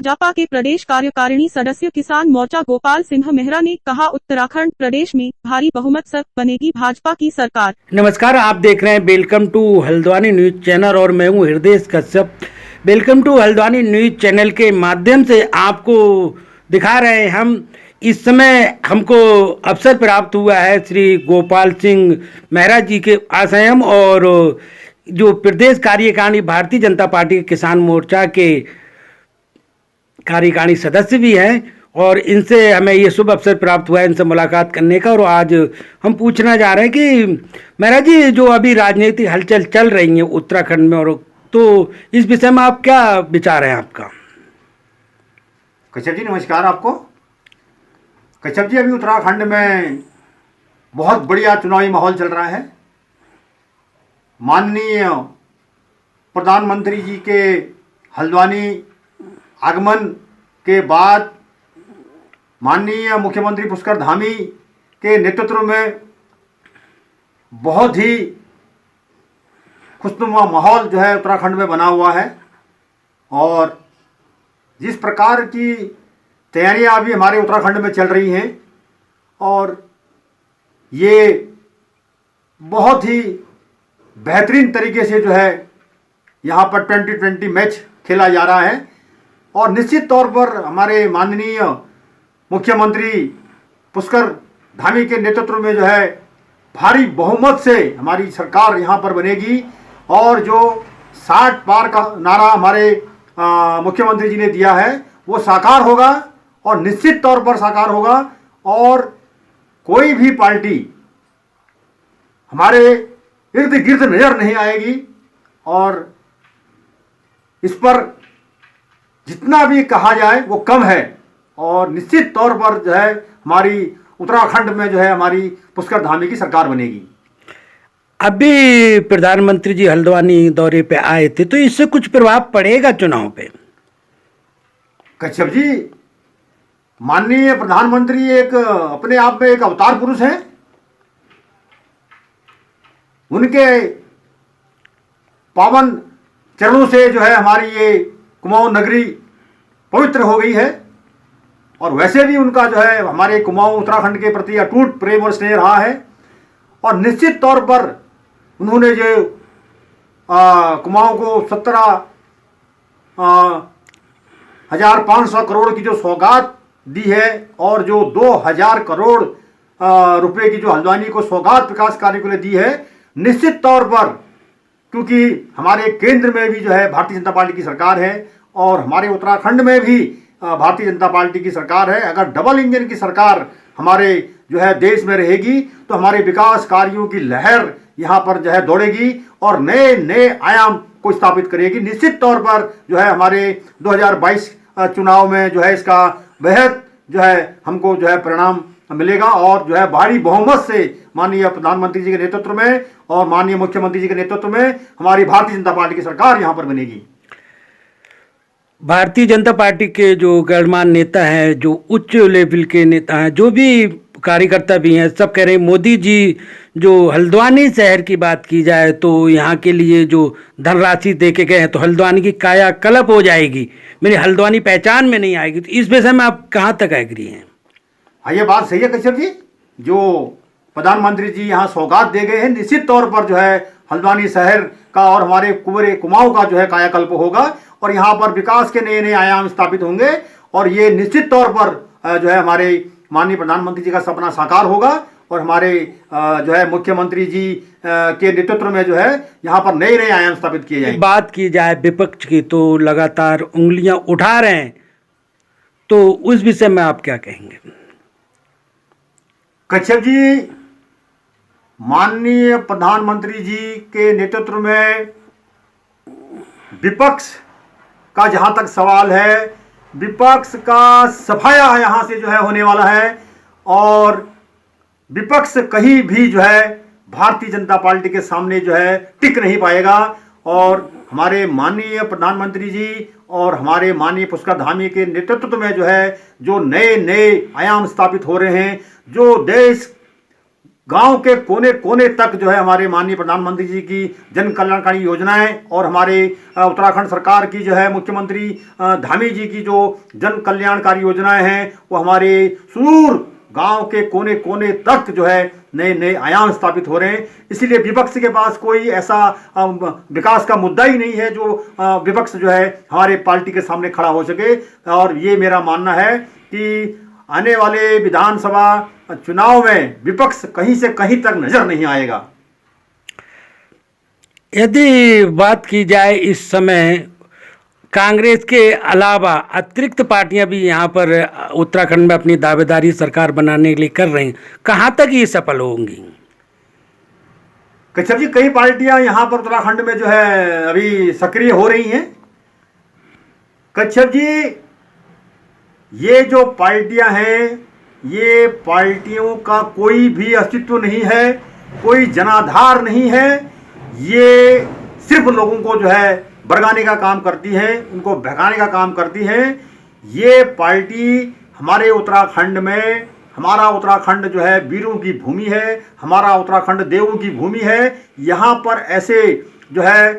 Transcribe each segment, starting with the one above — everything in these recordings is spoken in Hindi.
भाजपा के प्रदेश कार्यकारिणी सदस्य किसान मोर्चा गोपाल सिंह मेहरा ने कहा, उत्तराखंड प्रदेश में भारी बहुमत से बनेगी भाजपा की सरकार। नमस्कार, आप देख रहे हैं welcome to Haldwani news channel और मैं हूं Hriday Kashyap. Welcome to Haldwani news channel के माध्यम से आपको दिखा रहे हैं हम इस समय हमको अवसर प्राप्त हुआ है श्री गोपाल सिंह मेहरा जी के आशयम और जो प्रदेश कार्यकारिणी भारतीय जनता पार्टी के किसान मोर्चा के कार्यकारिणी सदस्य भी हैं और इनसे हमें ये शुभ अवसर प्राप्त हुआ है इनसे मुलाकात करने का। और आज हम पूछना चाह रहे हैं कि मेहरा जी, जो अभी राजनीतिक हलचल चल रही है उत्तराखंड में, और तो इस विषय में आप क्या विचार है आपका? कश्यप जी नमस्कार आपको। कश्यप जी, अभी उत्तराखंड में बहुत बढ़िया चुनावी माहौल चल रहा है। माननीय प्रधानमंत्री जी के हल्द्वानी आगमन के बाद माननीय मुख्यमंत्री पुष्कर धामी के नेतृत्व में बहुत ही खुशनुमा माहौल जो है उत्तराखंड में बना हुआ है। और जिस प्रकार की तैयारियां अभी हमारे उत्तराखंड में चल रही हैं और ये बहुत ही बेहतरीन तरीके से जो है यहाँ पर 2020 मैच खेला जा रहा है। और निश्चित तौर पर हमारे माननीय मुख्यमंत्री पुष्कर धामी के नेतृत्व में जो है भारी बहुमत से हमारी सरकार यहाँ पर बनेगी। और जो 60 पार का नारा हमारे मुख्यमंत्री जी ने दिया है वो साकार होगा और निश्चित तौर पर साकार होगा। और कोई भी पार्टी हमारे इर्द गिर्द नजर नहीं आएगी। और इस पर जितना भी कहा जाए वो कम है। और निश्चित तौर पर जो है हमारी उत्तराखंड में जो है हमारी पुष्कर धामी की सरकार बनेगी। अभी प्रधानमंत्री जी हल्द्वानी दौरे पे आए थे, तो इससे कुछ प्रभाव पड़ेगा चुनाव पे? कश्यप जी, माननीय प्रधानमंत्री एक अपने आप में एक अवतार पुरुष हैं। उनके पावन चरणों से जो है हमारी ये कुमाऊं नगरी पवित्र हो गई है। और वैसे भी उनका जो है हमारे कुमाऊं उत्तराखंड के प्रति अटूट प्रेम और स्नेह रहा है। और निश्चित तौर पर उन्होंने जो कुमाऊं को 17,500 करोड़ की जो सौगात दी है और जो 2,000 करोड़ रुपए की जो हल्द्वानी को सौगात विकास कार्य के लिए दी है, निश्चित तौर पर क्योंकि हमारे केंद्र में भी जो है भारतीय जनता पार्टी की सरकार है और हमारे उत्तराखंड में भी भारतीय जनता पार्टी की सरकार है। अगर डबल इंजन की सरकार हमारे जो है देश में रहेगी तो हमारे विकास कार्यों की लहर यहाँ पर जो है दौड़ेगी और नए नए आयाम को स्थापित करेगी। निश्चित तौर पर जो है हमारे 2022 चुनाव में जो है इसका बेहद जो है हमको जो है परिणाम मिलेगा। और जो है भारी बहुमत से माननीय प्रधानमंत्री जी के नेतृत्व में और माननीय मुख्यमंत्री जी के नेतृत्व में हमारी भारतीय जनता पार्टी की सरकार यहाँ पर बनेगी। भारतीय जनता पार्टी के जो गणमान्य नेता हैं, जो उच्च लेवल के नेता हैं, जो भी कार्यकर्ता भी हैं, सब कह रहे हैं मोदी जी जो हल्द्वानी शहर की बात की जाए तो यहाँ के लिए जो धनराशि दे के गए हैं तो हल्द्वानी की काया कल्प हो जाएगी, मेरी हल्द्वानी पहचान में नहीं आएगी। तो इस विषय में आप कहाँ तक एग्री हैं? हाँ, ये बात सही है कश्यप जी। जो प्रधानमंत्री जी यहाँ सौगात दे गए हैं, निश्चित तौर पर जो है हल्द्वानी शहर का और हमारे पूरे कुमाऊं का जो है कायाकल्प होगा और यहाँ पर विकास के नए नए आयाम स्थापित होंगे। और ये निश्चित तौर पर जो है हमारे माननीय प्रधानमंत्री जी का सपना साकार होगा और हमारे जो है मुख्यमंत्री जी के नेतृत्व में जो है यहाँ पर नए नए आयाम स्थापित किए जाएंगे। बात की जाए विपक्ष की तो लगातार उंगलियां उठा रहे हैं, तो उस विषय में आप क्या कहेंगे? कश्यप जी, माननीय प्रधानमंत्री जी के नेतृत्व में विपक्ष का जहां तक सवाल है, विपक्ष का सफाया यहाँ से जो है होने वाला है। और विपक्ष कहीं भी जो है भारतीय जनता पार्टी के सामने जो है टिक नहीं पाएगा। और हमारे माननीय प्रधानमंत्री जी और हमारे माननीय पुष्कर धामी के नेतृत्व में जो है जो नए नए आयाम स्थापित हो रहे हैं, जो देश गांव के कोने कोने तक जो है हमारे माननीय प्रधानमंत्री जी की जन कल्याणकारी योजनाएं और हमारे उत्तराखंड सरकार की जो है मुख्यमंत्री धामी जी की जो जन कल्याणकारी योजनाएं हैं वो हमारे सुदूर गांव के कोने कोने तक जो है नए नए आयाम स्थापित हो रहे हैं। इसलिए विपक्ष के पास कोई ऐसा विकास का मुद्दा ही नहीं है जो विपक्ष जो है हमारे पार्टी के सामने खड़ा हो सके। और ये मेरा मानना है कि आने वाले विधानसभा चुनाव में विपक्ष कहीं से कहीं तक नजर नहीं आएगा। यदि बात की जाए इस समय कांग्रेस के अलावा अतिरिक्त पार्टियां भी यहाँ पर उत्तराखंड में अपनी दावेदारी सरकार बनाने के लिए कर रही हैं, कहाँ तक ये सफल होंगी? कश्यप जी, कई पार्टियां यहाँ पर उत्तराखंड में जो है अभी सक्रिय हो रही हैं। कश्यप जी, ये जो पार्टियां हैं ये पार्टियों का कोई भी अस्तित्व नहीं है, कोई जनाधार नहीं है। ये सिर्फ लोगों को जो है भड़काने का काम करती हैं, उनको भगाने का काम करती हैं। ये पार्टी हमारे उत्तराखंड में, हमारा उत्तराखंड जो है वीरों की भूमि है, हमारा उत्तराखंड देवों की भूमि है। यहाँ पर ऐसे जो है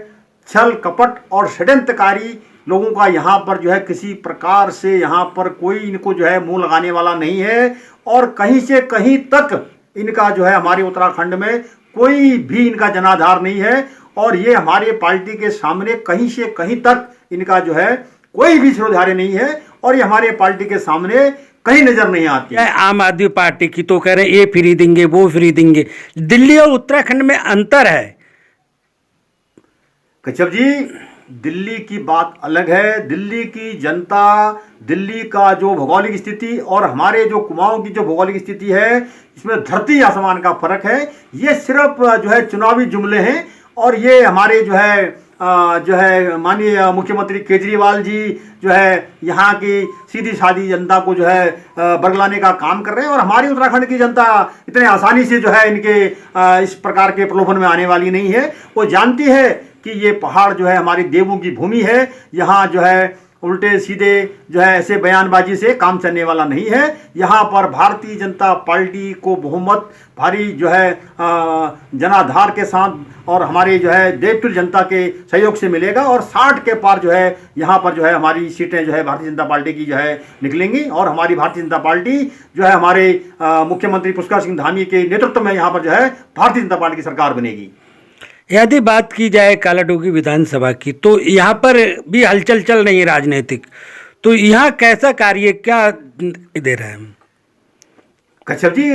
छल कपट और षड्यंत्रकारी लोगों का यहाँ पर जो है किसी प्रकार से यहाँ पर कोई इनको जो है मुंह लगाने वाला नहीं है। और कहीं से कहीं तक इनका जो है हमारे उत्तराखंड में कोई भी इनका जनाधार नहीं है। और ये हमारे पार्टी के सामने कहीं से कहीं तक इनका जो है कोई भी सिरोधार्य नहीं है और ये हमारे पार्टी के सामने कहीं नजर नहीं आती है। आम आदमी पार्टी की तो कह रहे हैं ये फ्री देंगे वो फ्री देंगे, दिल्ली और उत्तराखंड में अंतर है। कश्यप जी, दिल्ली की बात अलग है। दिल्ली की जनता, दिल्ली का जो भौगोलिक स्थिति और हमारे जो कुमाऊं की जो भौगोलिक स्थिति है, इसमें धरती आसमान का फर्क है। ये सिर्फ जो है चुनावी जुमले हैं और ये हमारे जो है माननीय मुख्यमंत्री केजरीवाल जी जो है यहाँ की सीधी सादी जनता को जो है बरगलाने का काम कर रहे हैं। और हमारी उत्तराखंड की जनता इतने आसानी से जो है इनके इस प्रकार के प्रलोभन में आने वाली नहीं है। वो जानती है कि ये पहाड़ जो है हमारी देवों की भूमि है। यहाँ जो है उल्टे सीधे जो है ऐसे बयानबाजी से काम चलने वाला नहीं है। यहाँ पर भारतीय जनता पार्टी को बहुमत भारी जो है जनाधार के साथ और हमारे जो है देवतुल्य जनता के सहयोग से मिलेगा। और 60 के पार जो है यहाँ पर जो है हमारी सीटें जो है भारतीय जनता पार्टी की जो है निकलेंगी। और हमारी भारतीय जनता पार्टी जो है हमारे मुख्यमंत्री पुष्कर सिंह धामी के नेतृत्व में यहाँ पर जो है भारतीय जनता पार्टी की सरकार बनेगी। यदि बात की जाए कालाडोंगरी विधानसभा की तो यहाँ पर भी हलचल चल रही है राजनीतिक, तो यहाँ कैसा कार्य क्या दे रहे हैं? कश्यप जी,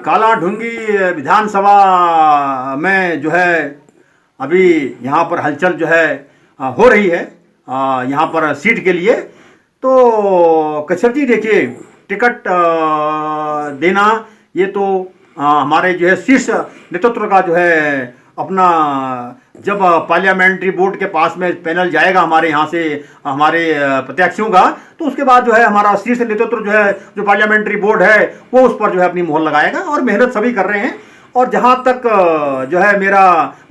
कालाडोंगरी विधानसभा में जो है अभी यहाँ पर हलचल जो है हो रही है यहाँ पर सीट के लिए। तो कश्यप जी देखिए, टिकट देना ये तो हमारे जो है शीर्ष नेतृत्व का जो है अपना, जब पार्लियामेंट्री बोर्ड के पास में पैनल जाएगा हमारे यहाँ से हमारे प्रत्याशियों का, तो उसके बाद जो है हमारा शीर्ष नेतृत्व जो है जो पार्लियामेंट्री बोर्ड है वो उस पर जो है अपनी मोहर लगाएगा। और मेहनत सभी कर रहे हैं। और जहाँ तक जो है मेरा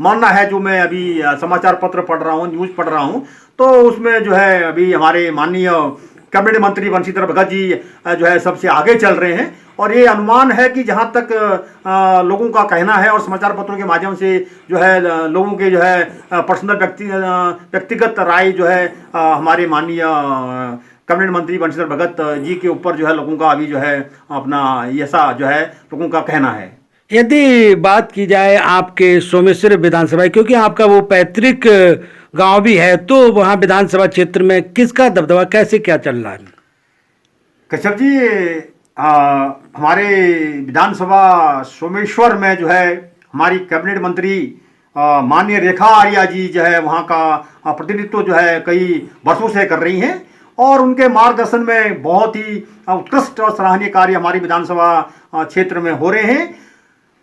मानना है, जो मैं अभी समाचार पत्र पढ़ रहा हूँ, न्यूज़ पढ़ रहा हूँ, तो उसमें जो है अभी हमारे माननीय कैबिनेट मंत्री बंशीधर भगत जी जो है सबसे आगे चल रहे हैं। और ये अनुमान है कि जहाँ तक लोगों का कहना है और समाचार पत्रों के माध्यम से जो है लोगों के जो है पर्सनल व्यक्तिगत राय जो है हमारे माननीय कैबिनेट मंत्री बंशीधर भगत जी के ऊपर जो है लोगों का अभी जो है अपना ऐसा जो है लोगों का कहना है। यदि बात की जाए आपके सोमेश्वर विधानसभा, क्योंकि आपका वो पैतृक गांव भी है, तो वहाँ विधानसभा क्षेत्र में किसका दबदबा, कैसे क्या चल रहा है? कश्यप जी, हमारे विधानसभा सोमेश्वर में जो है हमारी कैबिनेट मंत्री माननीय रेखा आर्या जी जो है वहाँ का प्रतिनिधित्व जो है कई वर्षों से कर रही हैं। और उनके मार्गदर्शन में बहुत ही उत्कृष्ट और सराहनीय कार्य हमारी विधानसभा क्षेत्र में हो रहे हैं।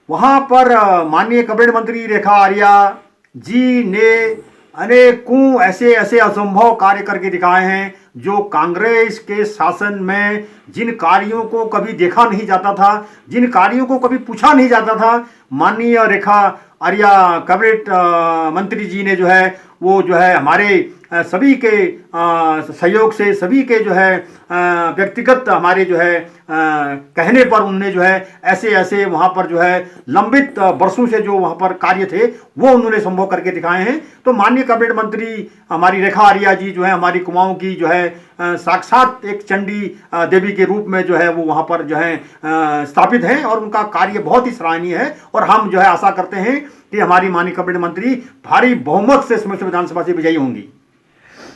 वहाँ पर माननीय कैबिनेट मंत्री रेखा आर्या जी ने अनेकों ऐसे ऐसे असंभव कार्य करके दिखाए हैं जो कांग्रेस के शासन में जिन कार्यों को कभी देखा नहीं जाता था, जिन कार्यों को कभी पूछा नहीं जाता था, माननीय रेखा आर्या कैबिनेट मंत्री जी ने जो है वो जो है हमारे सभी के सहयोग से, सभी के जो है व्यक्तिगत हमारे जो है कहने पर उनने जो है ऐसे ऐसे वहाँ पर जो है लंबित वर्षों से जो वहाँ पर कार्य थे वो उन्होंने संभव करके दिखाए हैं। तो माननीय कैबिनेट मंत्री हमारी रेखा आर्या जी जो है हमारी कुमाऊं की जो है साक्षात एक चंडी देवी के रूप में जो है वो वहाँ पर जो है स्थापित हैं और उनका कार्य बहुत ही सराहनीय है। और हम जो है आशा करते हैं कि हमारी माननीय कैबिनेट मंत्री भारी बहुमत से समस्त विधानसभा से विजयी होंगी।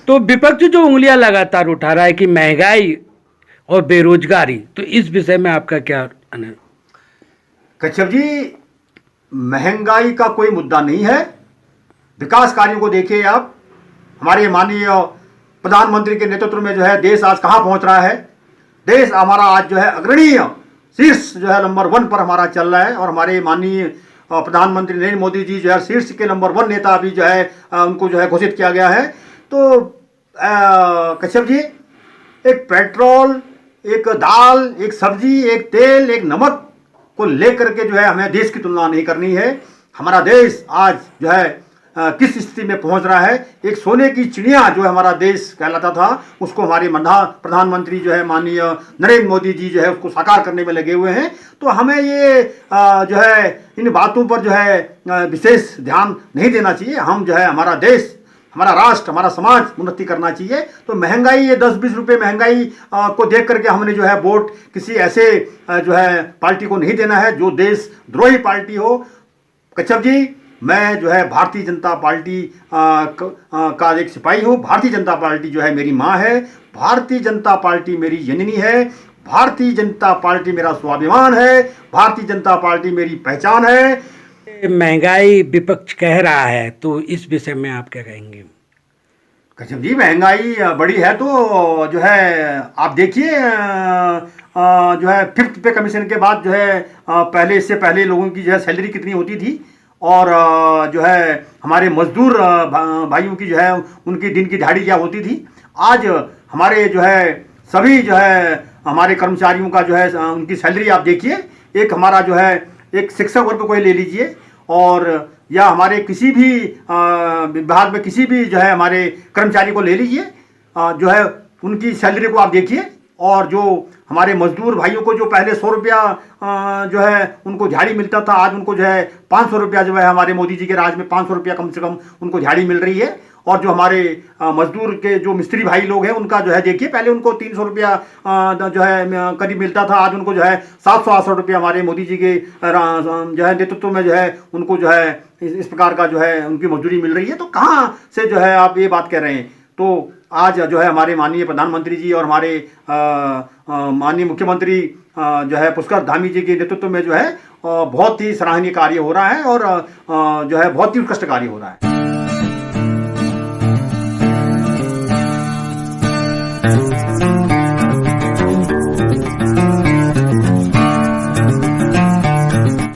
तो विपक्ष जो उंगलियां लगातार उठा रहा है कि महंगाई और बेरोजगारी, तो इस विषय में आपका क्या कश्यप जी, महंगाई का कोई मुद्दा नहीं है। विकास कार्यों को देखिए आप, हमारे माननीय प्रधानमंत्री के नेतृत्व में जो है देश आज कहां पहुंच रहा है। देश हमारा आज जो है अग्रणीय शीर्ष जो है नंबर 1 पर हमारा चल रहा है और हमारे माननीय प्रधानमंत्री नरेंद्र मोदी जी जो है शीर्ष के नंबर 1 नेता अभी जो है उनको जो है घोषित किया गया है। तो कश्यप जी, एक पेट्रोल, एक दाल, एक सब्जी, एक तेल, एक नमक को लेकर के जो है हमें देश की तुलना नहीं करनी है। हमारा देश आज जो है किस स्थिति में पहुंच रहा है, एक सोने की चिड़िया जो हमारा देश कहलाता था उसको हमारे प्रधानमंत्री जो है माननीय नरेंद्र मोदी जी जो है उसको साकार करने में लगे हुए हैं। तो हमें ये जो है इन बातों पर जो है विशेष ध्यान नहीं देना चाहिए। हम जो है हमारा देश, हमारा राष्ट्र, हमारा समाज उन्नति करना चाहिए। तो महंगाई, ये 10-20 रुपये महंगाई को देख करके हमने जो है वोट किसी ऐसे जो है पार्टी को नहीं देना है जो देशद्रोही पार्टी हो। कश्यप जी, मैं जो है भारतीय जनता पार्टी का एक सिपाही हूँ। भारतीय जनता पार्टी जो है मेरी माँ है, भारतीय जनता पार्टी मेरी जननी है, भारतीय जनता पार्टी मेरा स्वाभिमान है, भारतीय जनता पार्टी मेरी पहचान है। महंगाई विपक्ष कह रहा है, तो इस विषय में आप क्या कहेंगे? कश्यप जी, महंगाई बड़ी है तो जो है आप देखिए जो है 5th पे कमीशन के बाद जो है पहले, इससे पहले लोगों की जो है सैलरी कितनी होती थी और जो है हमारे मजदूर भाइयों की जो है उनकी दिन की दिहाड़ी क्या होती थी। आज हमारे जो है सभी जो है हमारे कर्मचारियों का जो है उनकी सैलरी आप देखिए। एक हमारा जो है एक शिक्षक वर्ग को ले लीजिए और या हमारे किसी भी विभाग में किसी भी जो है हमारे कर्मचारी को ले लीजिए, जो है उनकी सैलरी को आप देखिए। और जो हमारे मजदूर भाइयों को जो पहले 100 रुपया जो है उनको दिहाड़ी मिलता था, आज उनको जो है 500 रुपया जो है हमारे मोदी जी के राज में 500 रुपया कम से कम उनको दिहाड़ी मिल रही है। और जो हमारे मजदूर के जो मिस्त्री भाई लोग हैं उनका जो है देखिए, पहले उनको 300 रुपया जो है करीब मिलता था, आज उनको जो है 700-800 रुपया हमारे मोदी जी के जो है नेतृत्व में जो है उनको जो है इस प्रकार का जो है उनकी मजदूरी मिल रही है। तो कहाँ से जो है आप ये बात कह रहे हैं? तो आज जो है हमारे माननीय प्रधानमंत्री जी और हमारे माननीय मुख्यमंत्री जो है पुष्कर धामी जी के नेतृत्व में जो है बहुत ही सराहनीय कार्य हो रहा है और जो है बहुत ही उत्कृष्ट कार्य हो रहा है।